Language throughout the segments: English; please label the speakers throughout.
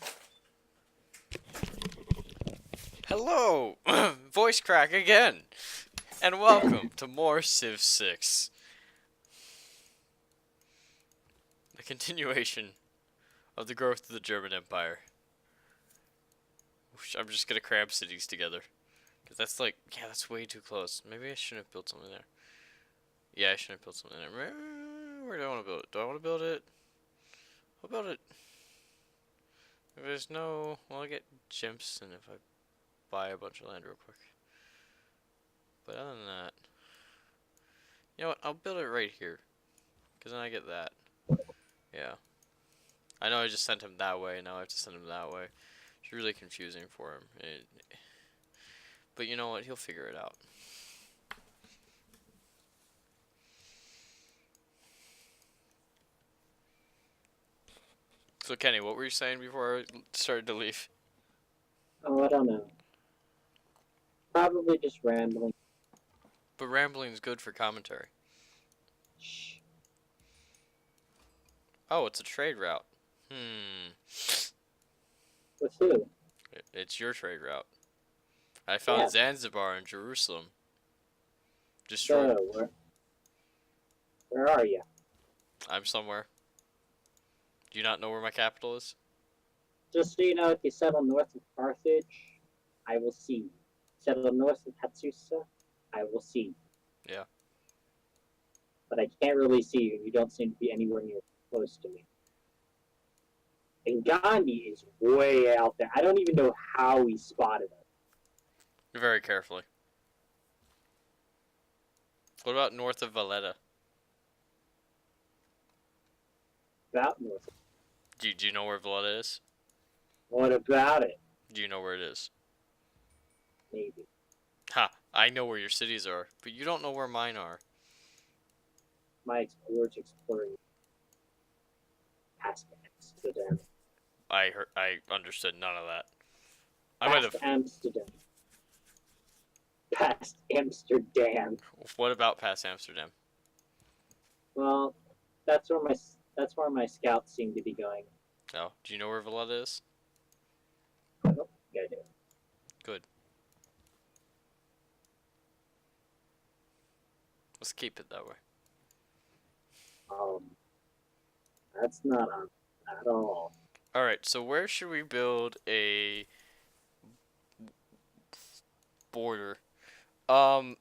Speaker 1: that.
Speaker 2: Hello! Voice crack again! And welcome to more Civ 6. The continuation of the growth of the German Empire. I'm just gonna cram cities together. Cause that's like, yeah, that's way too close. Maybe I shouldn't have built something there. Yeah, I shouldn't have built something there. Where do I want to build it? Do I want to build it? I'll build it. If there's no, well, I get chimps, and if I buy a bunch of land real quick. But other than that, you know what? I'll build it right here. Cause then I get that. Yeah. I know I just sent him that way, now I have to send him that way. It's really confusing for him. But you know what? He'll figure it out. So Kenny, what were you saying before I started to leave?
Speaker 1: Oh, I don't know. Probably just rambling.
Speaker 2: But rambling's good for commentary.
Speaker 1: Shh.
Speaker 2: Oh, it's a trade route. Hmm.
Speaker 1: With who?
Speaker 2: It's your trade route. I found
Speaker 1: Yeah.
Speaker 2: Zanzibar in Jerusalem. Destroyed.
Speaker 1: So, where are you?
Speaker 2: I'm somewhere. Do you not know where my capital is?
Speaker 1: Just so you know, if you settle north of Carthage, I will see you. Settle north of Hatsusa, I will see you.
Speaker 2: Yeah.
Speaker 1: But I can't really see you. You don't seem to be anywhere near close to me. And Gandhi is way out there. I don't even know how he spotted us.
Speaker 2: Very carefully. What about north of Valletta?
Speaker 1: About north.
Speaker 2: Do you know where Valletta is?
Speaker 1: What about it?
Speaker 2: Do you know where it is?
Speaker 1: Maybe.
Speaker 2: Ha! I know where your cities are, but you don't know where mine are.
Speaker 1: My explorers exploring past Amsterdam.
Speaker 2: I understood none of that. I might have.
Speaker 1: Past Amsterdam. Past Amsterdam.
Speaker 2: What about past Amsterdam?
Speaker 1: Well, that's where my scouts seem to be going.
Speaker 2: Oh, do you know where Valletta is?
Speaker 1: I don't think I do.
Speaker 2: Good. Let's keep it that way.
Speaker 1: Um, that's not on at all.
Speaker 2: Alright, so where should we build a border?
Speaker 1: Iron.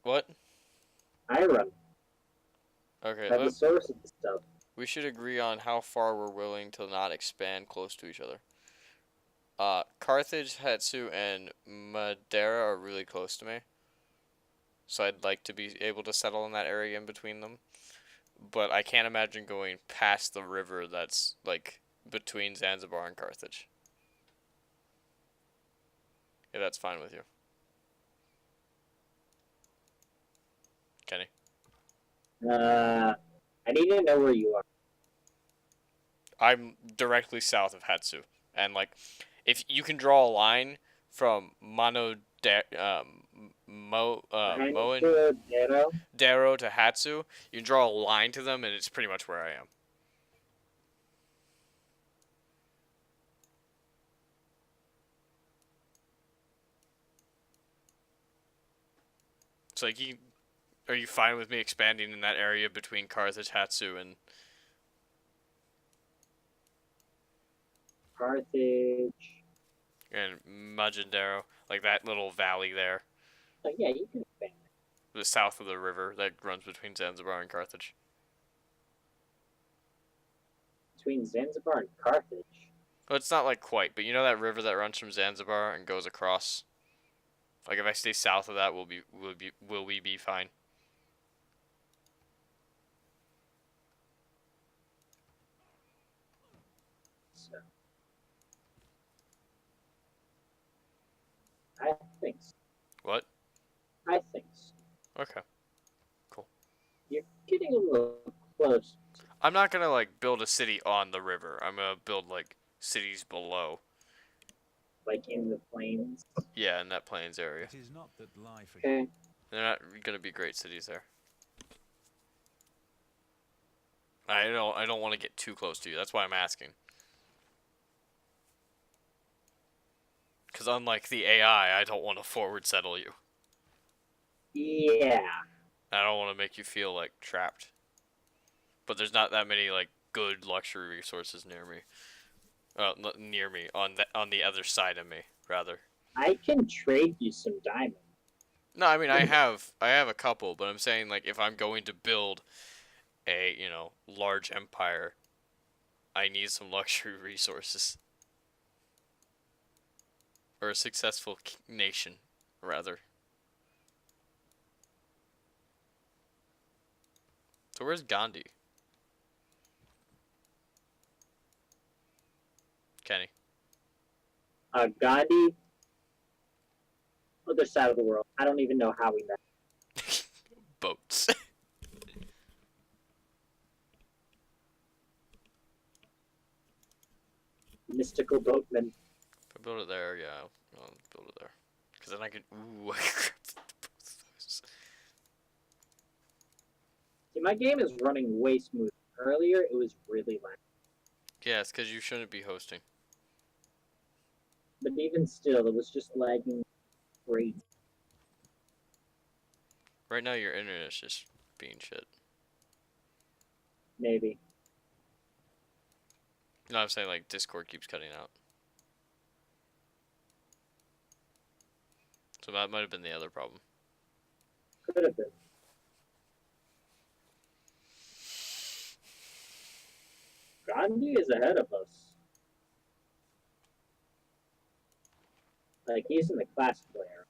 Speaker 2: What?
Speaker 1: Iron.
Speaker 2: Okay,
Speaker 1: That's the source of the stuff.
Speaker 2: we should agree on how far we're willing to not expand close to each other. Carthage, Hatsu, and Madeira are really close to me. So I'd like to be able to settle in that area in between them. But I can't imagine going past the river that's, like, between Zanzibar and Carthage. Yeah, that's fine with you. Kenny?
Speaker 1: I need to know where you are.
Speaker 2: I'm directly south of Hatsu. And, like, if you can draw a line from Moen to Hatsu, you can draw a line to them, and it's pretty much where I am. So, like, are you fine with me expanding in that area between Carthage, Hatsu, and
Speaker 1: Carthage.
Speaker 2: Majandero, like that little valley there,
Speaker 1: Oh, yeah, you can expand.
Speaker 2: the south of the river that runs between Zanzibar and Carthage?
Speaker 1: Between Zanzibar and Carthage.
Speaker 2: Well, it's not like quite, but you know that river that runs from Zanzibar and goes across. Like if I stay south of that, will we be fine?
Speaker 1: So, I think so.
Speaker 2: What?
Speaker 1: I think so.
Speaker 2: Okay.
Speaker 1: You're getting a little close.
Speaker 2: I'm not gonna like build a city on the river. I'm gonna build like cities below.
Speaker 1: Like in the plains.
Speaker 2: Yeah, in that plains area.
Speaker 3: It is not that life.
Speaker 1: Okay.
Speaker 2: They're not gonna be great cities there. I don't want to get too close to you. That's why I'm asking. Because unlike the AI, I don't want to forward settle you.
Speaker 1: Yeah.
Speaker 2: I don't want to make you feel like trapped. But there's not that many like good luxury resources near me. Near me on the other side of me, rather.
Speaker 1: I can trade you some diamonds.
Speaker 2: No, I mean I have a couple, but I'm saying like if I'm going to build a, large empire, I need some luxury resources. Or a successful nation, rather. So where's Gandhi? Kenny.
Speaker 1: Gandhi, other side of the world. I don't even know how we met.
Speaker 2: Boats.
Speaker 1: Mystical boatman.
Speaker 2: If I build it there, yeah, I'll build it there. Because then I can. Ooh, I can grab both of those.
Speaker 1: See, my game is running way smooth. Earlier, it was really laggy.
Speaker 2: Yeah, it's because you shouldn't be hosting.
Speaker 1: But even still, it was just lagging crazy.
Speaker 2: Right now, your internet's just being shit.
Speaker 1: Maybe.
Speaker 2: No, I'm saying like Discord keeps cutting out. So that might have been the other problem.
Speaker 1: Could have been. Gandhi is ahead of us. Like, he's in the class player.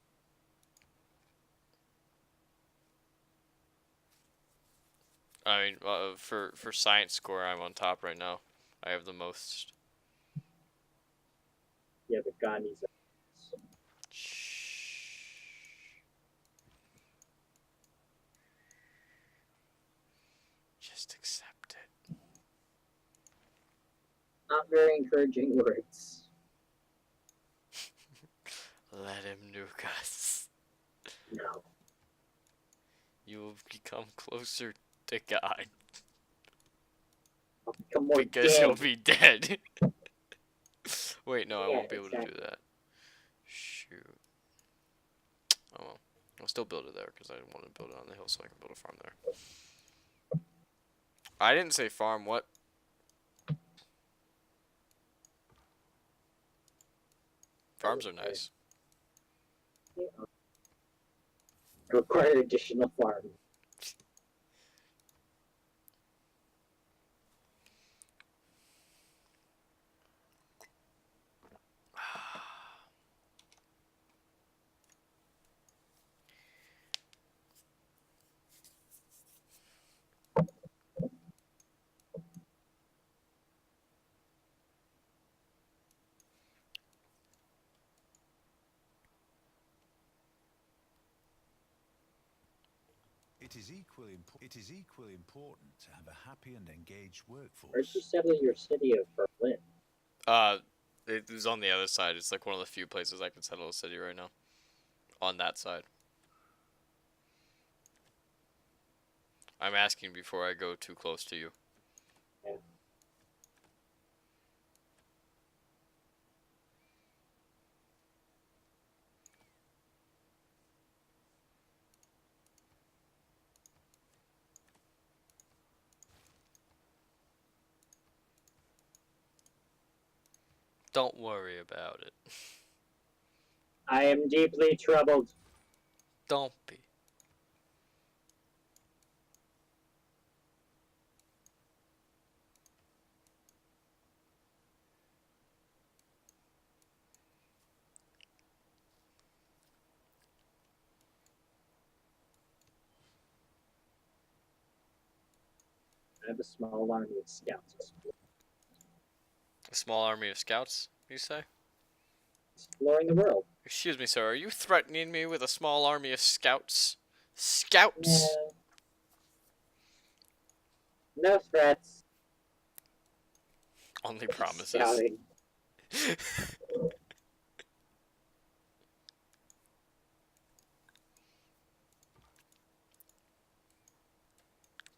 Speaker 2: I mean, for science score, I'm on top right now. I have the most.
Speaker 1: Yeah, but Gandhi's ahead of us.
Speaker 2: Just accept it.
Speaker 1: Not very encouraging words.
Speaker 2: Let him nuke us.
Speaker 1: No.
Speaker 2: You will become closer to God.
Speaker 1: I'll become more
Speaker 2: Because
Speaker 1: dead.
Speaker 2: he'll be dead. Wait, no, I
Speaker 1: Yeah,
Speaker 2: won't be able to do
Speaker 1: exactly.
Speaker 2: that. Shoot. Oh well. I'll still build it there because I want to build it on the hill so I can build a farm there. I didn't say farm, what? Farms are nice.
Speaker 1: Require additional farming.
Speaker 3: It is equally important to have a happy and engaged workforce.
Speaker 1: Where's you settle your city of Berlin?
Speaker 2: It was on the other side. It's like one of the few places I can settle a city right now. On that side. I'm asking before I go too close to you.
Speaker 1: Yeah.
Speaker 2: Don't worry about it.
Speaker 1: I am deeply troubled.
Speaker 2: Don't be.
Speaker 1: I have a small army of scouts
Speaker 2: A small army of scouts, you say?
Speaker 1: exploring the world.
Speaker 2: Excuse me, sir. Are you threatening me with a small army of scouts? Scouts!
Speaker 1: No threats.
Speaker 2: Only promises.
Speaker 1: Scouting.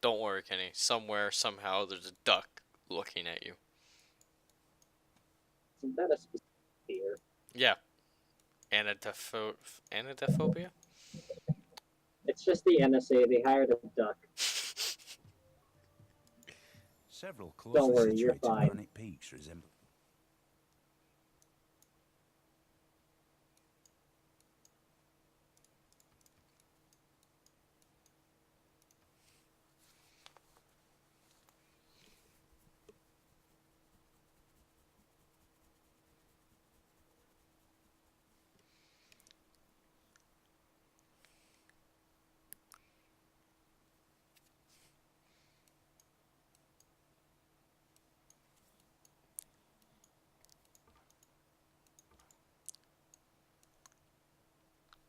Speaker 2: Don't worry, Kenny. Somewhere, somehow, there's a duck looking at you.
Speaker 1: Isn't that a specific fear?
Speaker 2: Yeah. Anadophobia?
Speaker 1: It's just the NSA. They hired a duck.
Speaker 3: Several
Speaker 1: Don't
Speaker 3: closely
Speaker 1: worry, you're
Speaker 3: situated
Speaker 1: fine.
Speaker 3: granite peaks resemble.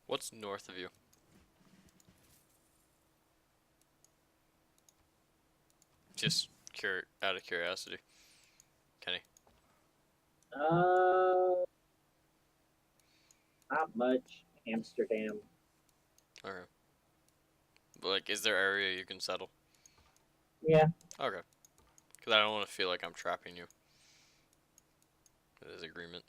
Speaker 2: What's north of you? Just out of curiosity. Kenny.
Speaker 1: Not much. Amsterdam.
Speaker 2: Okay. Like, is there area you can settle?
Speaker 1: Yeah.
Speaker 2: Okay. Because I don't want to feel like I'm trapping you. This agreement.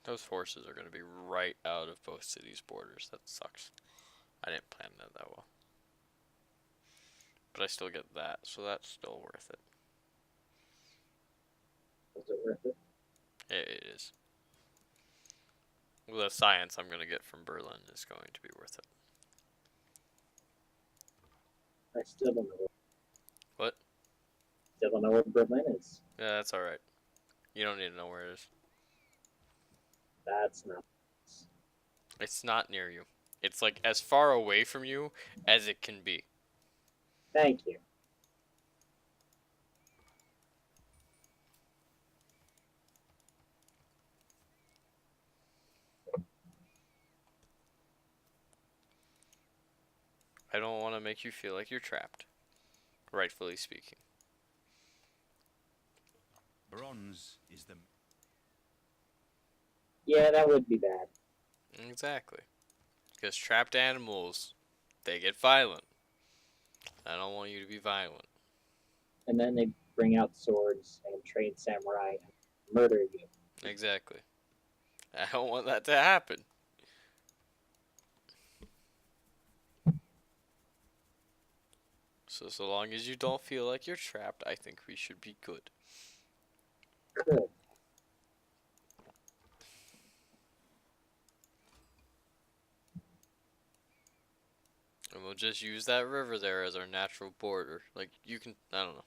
Speaker 2: Those forces are going to be right out of both cities' borders. That sucks. I didn't plan that well. But I still get that, so that's still worth it.
Speaker 1: Was it worth it?
Speaker 2: It is. The science I'm going to get from Berlin is going to be worth it.
Speaker 1: I still don't know.
Speaker 2: What?
Speaker 1: Still don't know where Berlin is.
Speaker 2: Yeah, that's alright. You don't need to know where it is.
Speaker 1: That's not.
Speaker 2: It's not near you. It's like as far away from you as it can be.
Speaker 1: Thank you.
Speaker 2: I don't want to make you feel like you're trapped. Rightfully speaking.
Speaker 3: Bronze is the
Speaker 1: Yeah, that would be bad.
Speaker 2: Exactly. Because trapped animals, they get violent. I don't want you to be violent.
Speaker 1: And then they bring out swords and train samurai and murder you.
Speaker 2: Exactly. I don't want that to happen. So long as you don't feel like you're trapped, I think we should be good.
Speaker 1: Good.
Speaker 2: And we'll just use that river there as our natural border. Like, you can, I don't know.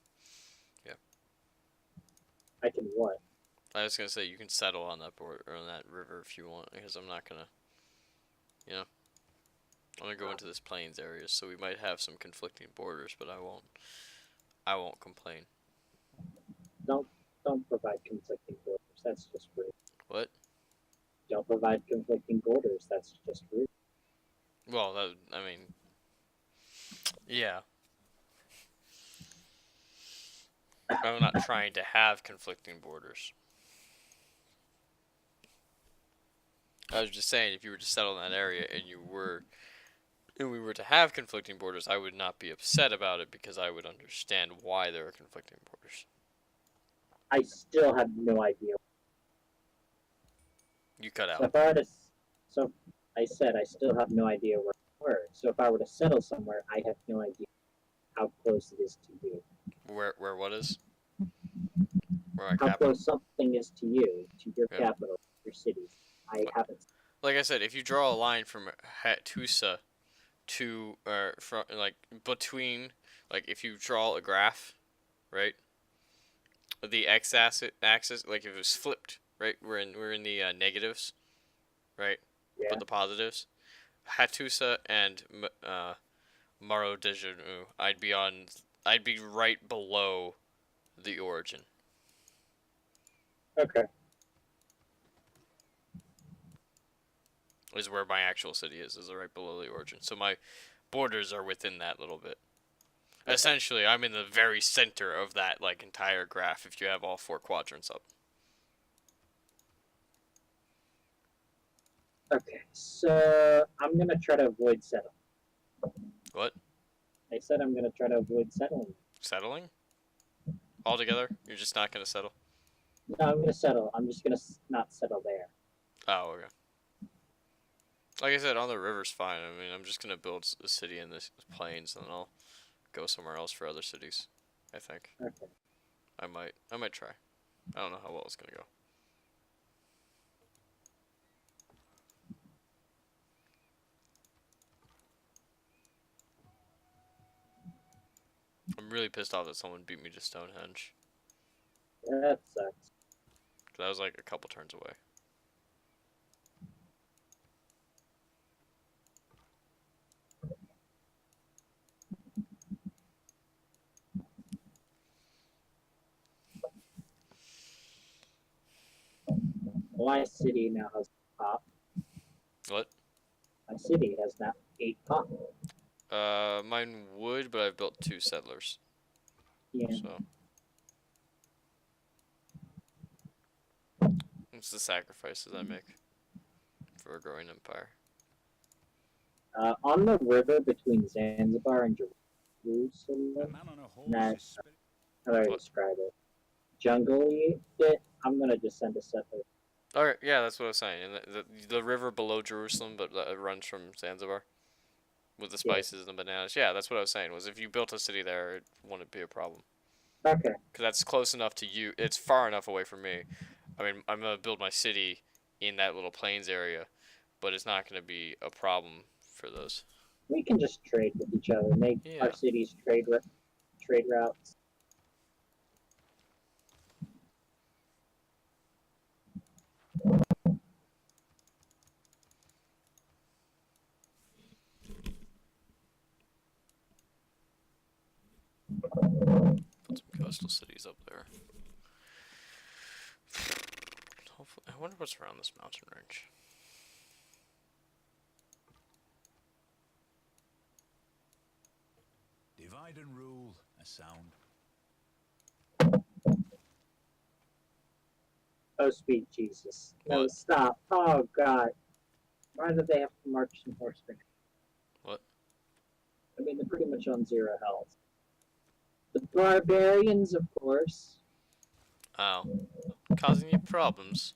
Speaker 1: I can what?
Speaker 2: I was gonna say you can settle on that border, or on that river if you want, because I'm not gonna, you know. I'm gonna go into this plains area, so we might have some conflicting borders, but I won't complain.
Speaker 1: Don't provide conflicting borders. That's just rude.
Speaker 2: What?
Speaker 1: Don't provide conflicting borders. That's just rude.
Speaker 2: Well, I mean, yeah. I'm not trying to have conflicting borders. I was just saying, if you were to settle in that area and we were to have conflicting borders, I would not be upset about it because I would understand why there are conflicting borders.
Speaker 1: I still have no idea.
Speaker 2: You cut
Speaker 1: So
Speaker 2: out.
Speaker 1: if I were to, so I said I still have no idea where we were. So if I were to settle somewhere, I have no idea how close it is to you.
Speaker 2: Where what is? Where my
Speaker 1: How
Speaker 2: capital?
Speaker 1: close something is to you, to your
Speaker 2: Yeah.
Speaker 1: capital, your cities. I haven't.
Speaker 2: Like I said, if you draw a line from Hattusa to from like between, like if you draw a graph, right? The x-axis, like if it was flipped, right? We're in the negatives, right?
Speaker 1: Yeah.
Speaker 2: But the positives. Hattusa and Maro Dejanu, I'd be right below the origin.
Speaker 1: Okay.
Speaker 2: is where my actual city is right below the origin. So my borders are within that little bit.
Speaker 1: Okay.
Speaker 2: Essentially, I'm in the very center of that like entire graph if you have all 4 quadrants up.
Speaker 1: Okay, so I'm gonna try to avoid settling.
Speaker 2: What?
Speaker 1: I said I'm gonna try to avoid settling.
Speaker 2: Settling? Altogether? You're just not gonna settle?
Speaker 1: No, I'm gonna settle. I'm just gonna not settle there.
Speaker 2: Oh, okay. Like I said, on the river's fine. I mean, I'm just gonna build a city in the plains, and then I'll go somewhere else for other cities. I think
Speaker 1: Okay.
Speaker 2: I might try. I don't know how well it's gonna go. I'm really pissed off that someone beat me to Stonehenge.
Speaker 1: That sucks.
Speaker 2: 'Cause I was like a couple turns away.
Speaker 1: My city now has pop.
Speaker 2: What?
Speaker 1: My city has now 8 pop.
Speaker 2: Mine would, but I've built 2 settlers.
Speaker 1: Yeah.
Speaker 2: So. What's the sacrifices I make for a growing empire?
Speaker 1: On the river between Zanzibar and
Speaker 3: A
Speaker 1: Jerusalem,
Speaker 3: man on a horse
Speaker 1: Nah.
Speaker 3: is spirit.
Speaker 1: how do I
Speaker 2: What?
Speaker 1: describe it? Jungle-y bit. I'm gonna just send a settler.
Speaker 2: Alright, yeah, that's what I was saying. And the river below Jerusalem, but it runs from Zanzibar. With the
Speaker 1: Yeah.
Speaker 2: spices and the bananas. Yeah, that's what I was saying. Was if you built a city there, it wouldn't be a problem.
Speaker 1: Okay.
Speaker 2: Because that's close enough to you. It's far enough away from me. I mean, I'm going to build my city in that little plains area. But it's not going to be a problem for those.
Speaker 1: We can just trade with each other. Make
Speaker 2: Yeah.
Speaker 1: our cities trade routes.
Speaker 2: Put some coastal cities up there. Hopefully, I wonder what's around this mountain range.
Speaker 3: Divide and rule, a sound.
Speaker 1: Oh, sweet Jesus. No,
Speaker 2: What?
Speaker 1: stop. Oh, God. Why do they have to march some horsemen?
Speaker 2: What?
Speaker 1: I mean, they're pretty much on 0 health. The barbarians, of course.
Speaker 2: Oh. Causing you problems.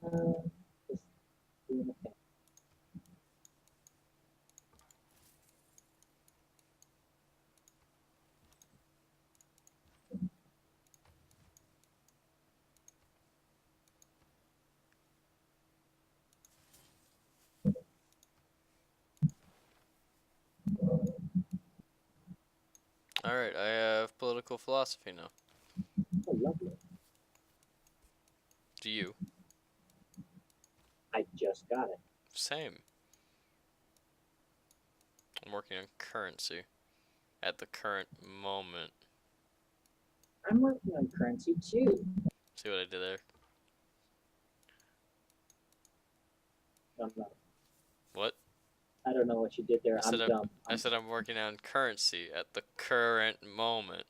Speaker 1: Just doing a thing.
Speaker 2: Alright, I have political philosophy now.
Speaker 1: Oh, lovely.
Speaker 2: Do you?
Speaker 1: I just got it.
Speaker 2: Same. I'm working on currency. At the current moment.
Speaker 1: I'm working on currency, too.
Speaker 2: See what I did there?
Speaker 1: No, no.
Speaker 2: What?
Speaker 1: I don't know what you did there.
Speaker 2: I
Speaker 1: I'm
Speaker 2: said
Speaker 1: dumb.
Speaker 2: I said I'm working on currency at the current moment.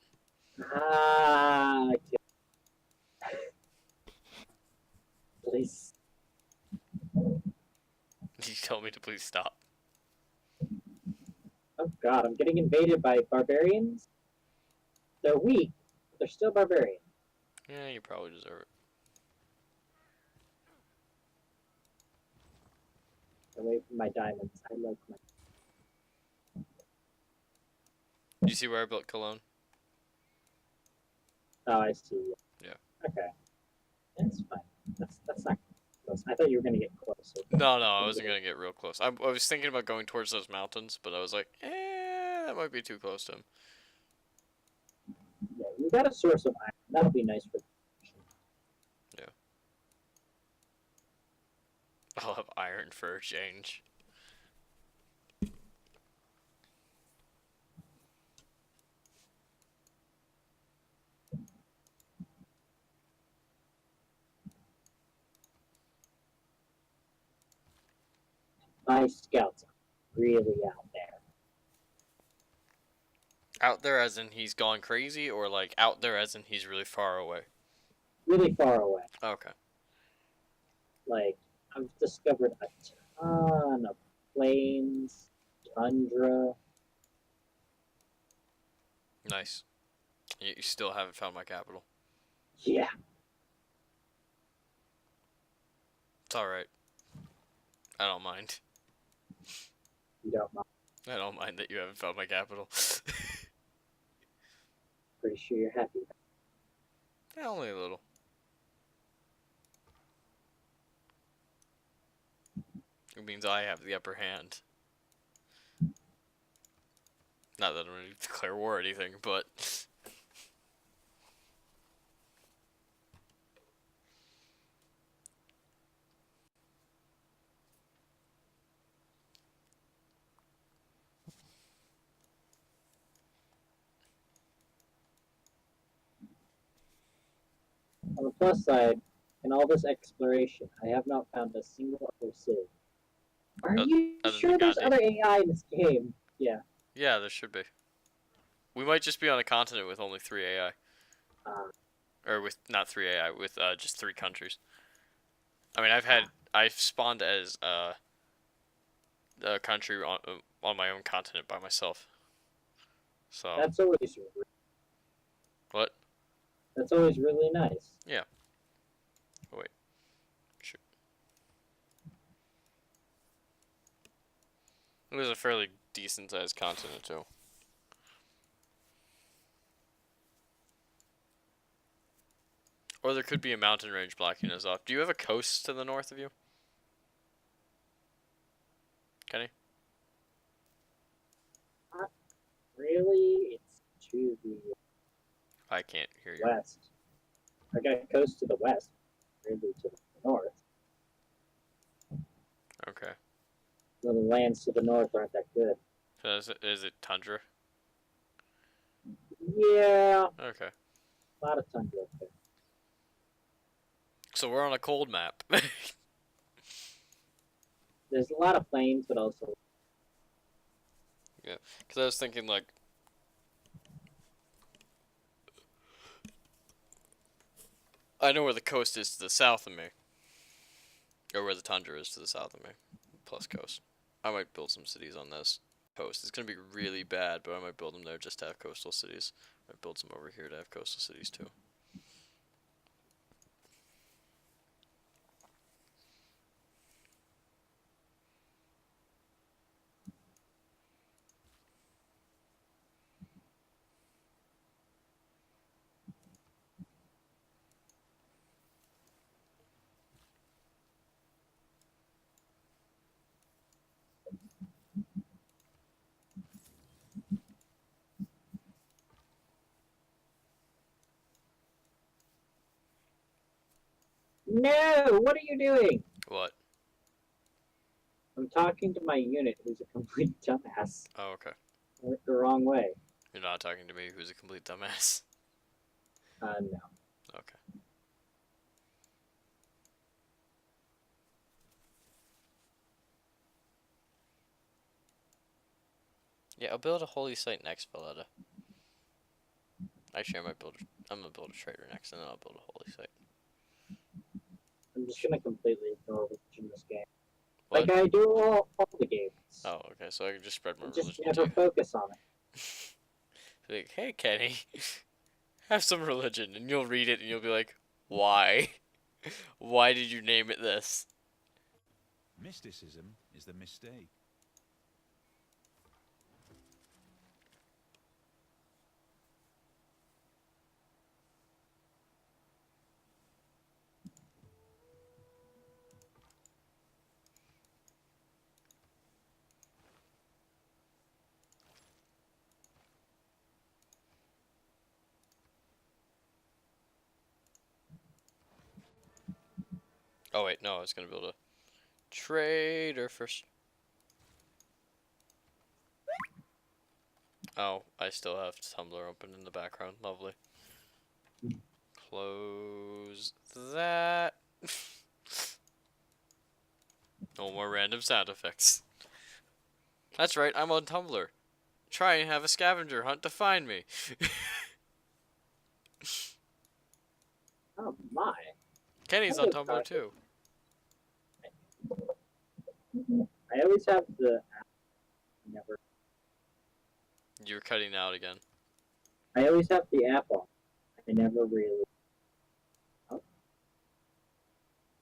Speaker 1: Ah, okay. Please.
Speaker 2: You told me to please stop.
Speaker 1: Oh God, I'm getting invaded by barbarians. They're weak, but they're still barbarian.
Speaker 2: Yeah, you probably deserve it.
Speaker 1: Away from my diamonds. I like my.
Speaker 2: Do you see where I built Cologne?
Speaker 1: Oh, I see.
Speaker 2: Yeah.
Speaker 1: Okay. That's fine. That's not close. I thought you were gonna get closer.
Speaker 2: No, I wasn't gonna get real close. I was thinking about going towards those mountains, but I was like, that might be too close to him.
Speaker 1: Yeah, we got a source of iron. That'll be nice for.
Speaker 2: I'll have iron for a change.
Speaker 1: my scouts are really out there.
Speaker 2: Out there as in he's gone crazy, or like out there as in he's really far away?
Speaker 1: Really far away.
Speaker 2: Okay.
Speaker 1: Like, I've discovered a ton of plains, tundra.
Speaker 2: Nice. You still haven't found my capital.
Speaker 1: Yeah.
Speaker 2: It's alright. I don't mind.
Speaker 1: You don't mind.
Speaker 2: I don't mind that you haven't found my capital.
Speaker 1: Pretty sure you're happy.
Speaker 2: Yeah, only a little. It means I have the upper hand. Not that I'm ready to declare war or anything, but...
Speaker 1: On the plus side, in all this exploration, I have not found a single other city. Are you
Speaker 2: other than
Speaker 1: sure there's
Speaker 2: Gandhi.
Speaker 1: other AI in this game? Yeah.
Speaker 2: Yeah, there should be. We might just be on a continent with only 3 AI.
Speaker 1: Uh,
Speaker 2: Or with, not 3 AI, with just 3 countries. I mean, I've spawned as a country on my own continent by myself. So,
Speaker 1: that's always
Speaker 2: what?
Speaker 1: that's always really nice.
Speaker 2: Oh, wait. Shoot. It was a fairly decent sized continent, too. Or there could be a mountain range blocking us off. Do you have a coast to the north of you? Kenny?
Speaker 1: Really, it's to the
Speaker 2: I can't hear you.
Speaker 1: west. I got coast to the west, really to the north.
Speaker 2: Okay.
Speaker 1: The lands to the north aren't that good.
Speaker 2: So is it tundra?
Speaker 1: Yeah,
Speaker 2: Okay.
Speaker 1: a lot of tundra up there.
Speaker 2: So we're on a cold map.
Speaker 1: There's a lot of plains, but also
Speaker 2: Because I was thinking, like... I know where the coast is to the south of me. Or where the tundra is to the south of me. Plus coast. I might build some cities on this coast. It's going to be really bad, but I might build them there just to have coastal cities. I might build some over here to have coastal cities, too.
Speaker 1: no. What are you doing?
Speaker 2: What?
Speaker 1: I'm talking to my unit, who's a complete dumbass.
Speaker 2: Oh, okay.
Speaker 1: Went the wrong way.
Speaker 2: You're not talking to me, who's a complete dumbass.
Speaker 1: No.
Speaker 2: Okay. Yeah, I'll build a holy site next, Valletta. Actually, I'm gonna build a trader next, and then I'll build a holy site.
Speaker 1: I'm just gonna completely ignore religion in this game.
Speaker 2: What?
Speaker 1: Like I do all the games.
Speaker 2: Oh, okay, so I can just spread my
Speaker 1: Just
Speaker 2: religion
Speaker 1: never
Speaker 2: too.
Speaker 1: focus on it.
Speaker 2: Like, hey, Kenny, have some religion, and you'll read it, and you'll be like, why? Why did you name it this?
Speaker 3: Mysticism is the mistake.
Speaker 2: Oh, wait, no, I was gonna build a trader first. Oh, I still have Tumblr open in the background. Lovely. Close that. No more more random sound effects. That's right, I'm on Tumblr. Try and have a scavenger hunt to find me.
Speaker 1: Oh my.
Speaker 2: Kenny's on Tumblr too.
Speaker 1: I always have the app. Never.
Speaker 2: You're cutting out again.
Speaker 1: I always have the app on. I never really. Oh.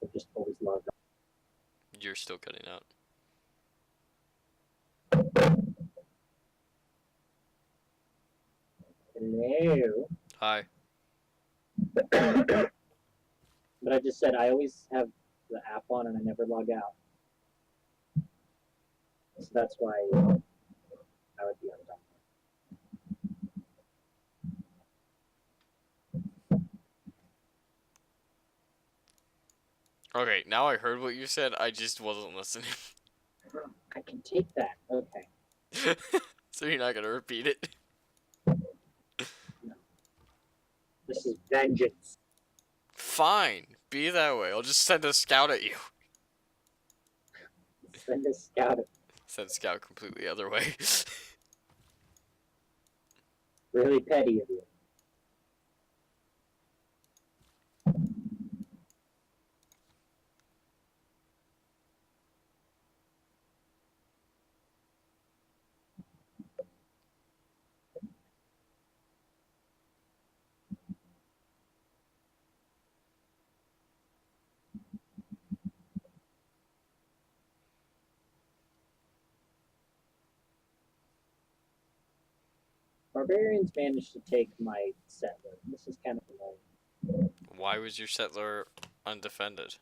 Speaker 1: I just always logged on.
Speaker 2: You're still cutting out.
Speaker 1: Hello.
Speaker 2: Hi.
Speaker 1: But I just said I always have the app on and I never log out. So that's why I would be on top.
Speaker 2: Okay, now I heard what you said. I just wasn't listening.
Speaker 1: I can take that. Okay.
Speaker 2: So you're not gonna repeat it?
Speaker 1: This is vengeance.
Speaker 2: Fine. Be that way. I'll just send a scout at you.
Speaker 1: Send a scout.
Speaker 2: Send scout completely other way.
Speaker 1: Really petty of you. Barbarians managed to take my settler. This is kind of annoying.
Speaker 2: Why was your settler undefended?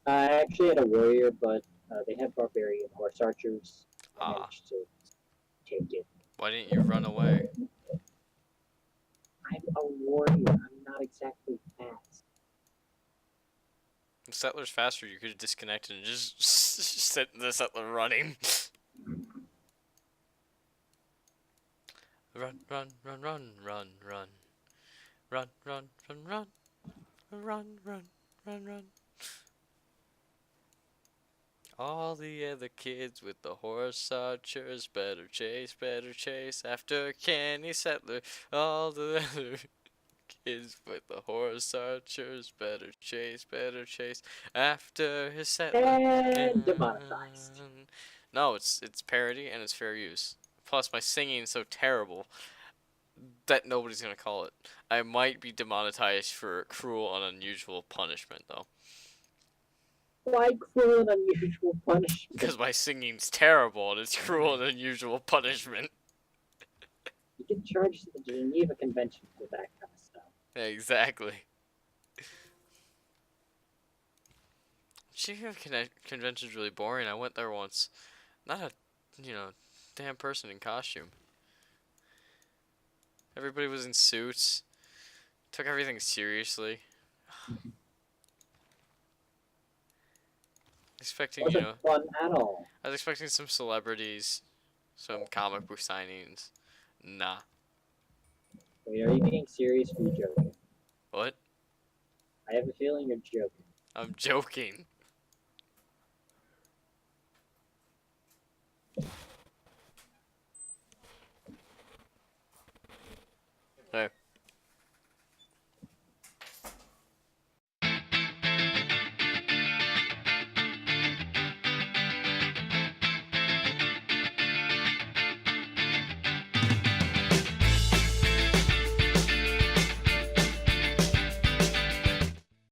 Speaker 1: I actually had a warrior, but they had barbarian horse archers. I
Speaker 2: Ah.
Speaker 1: managed to take it.
Speaker 2: Why didn't you run away?
Speaker 1: I'm a warrior. I'm not exactly fast.
Speaker 2: The settler's faster. You could have disconnected and just set the settler running. Run, run, run, run, run, run. Run, run, run, run. Run, run, run, run. All the other kids with the horse archers better chase after Kenny Settler. All the other kids with the horse archers better chase after his settler.
Speaker 1: And demonetized.
Speaker 2: No, it's parody and it's fair use. Plus, my singing is so terrible that nobody's gonna call it. I might be demonetized for cruel and unusual punishment, though.
Speaker 1: Why cruel and unusual punishment?
Speaker 2: Because my singing's terrible and it's cruel and unusual punishment.
Speaker 1: You can charge the Geneva Convention for that kind of stuff.
Speaker 2: Exactly. Geneva Convention's really boring. I went there once. Not a, damn person in costume. Everybody was in suits. Took everything seriously. Expecting,
Speaker 1: Wasn't fun at all.
Speaker 2: I was expecting some celebrities, some comic book signings. Nah.
Speaker 1: Wait, are you being serious or are you joking?
Speaker 2: What?
Speaker 1: I have a feeling you're joking.
Speaker 2: I'm joking. Hey.